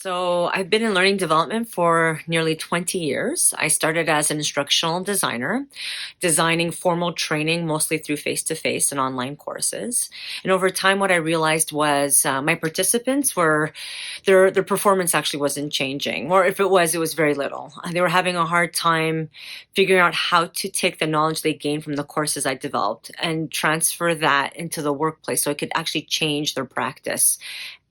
So, I've been in learning development for nearly 20 years. I started as an instructional designer, designing formal training mostly through face to face and online courses. And over time, what I realized was my participants were, their performance actually wasn't changing, or if it was very little. They were having a hard time figuring out how to take the knowledge they gained from the courses I developed and transfer that into the workplace so it could actually change their practice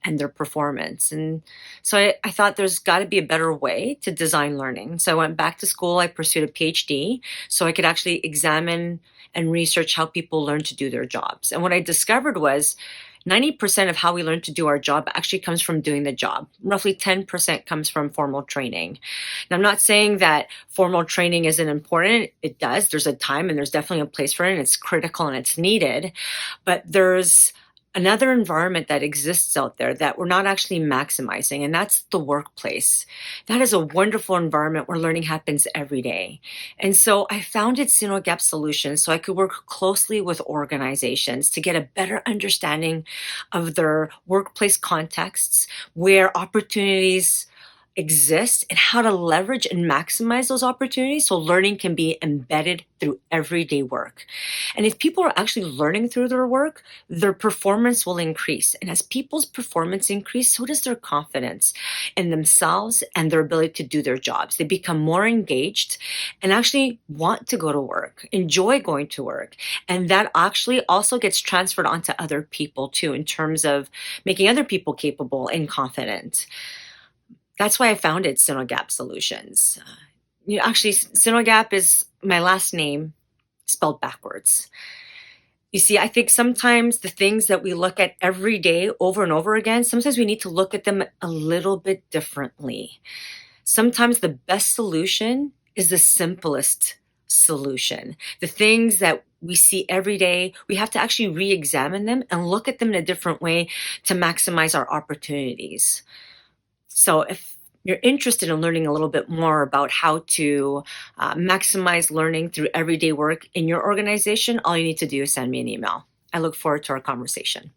and their performance. And so I thought there's got to be a better way to design learning. So I went back to school, I pursued a PhD so I could actually examine and research how people learn to do their jobs. And what I discovered was 90% of how we learn to do our job actually comes from doing the job. Roughly 10% comes from formal training. And I'm not saying that formal training isn't important. It does. There's a time and there's definitely a place for it, and it's critical and it's needed. But there's another environment that exists out there that we're not actually maximizing, and that's the workplace. That is a wonderful environment where learning happens every day. And so I founded Sinogap Solutions so I could work closely with organizations to get a better understanding of their workplace contexts, where opportunities exist and how to leverage and maximize those opportunities so learning can be embedded through everyday work. And if people are actually learning through their work, their performance will increase. And as people's performance increase, so does their confidence in themselves and their ability to do their jobs. They become more engaged and actually want to go to work, enjoy going to work. And that actually also gets transferred onto other people too, in terms of making other people capable and confident. That's why I founded Sinogap Solutions. Actually, Sinogap is my last name spelled backwards. You see, I think sometimes the things that we look at every day over and over again, sometimes we need to look at them a little bit differently. Sometimes the best solution is the simplest solution. The things that we see every day, we have to actually re examine them and look at them in a different way to maximize our opportunities. So if you're interested in learning a little bit more about how to maximize learning through everyday work in your organization, all you need to do is send me an email. I look forward to our conversation.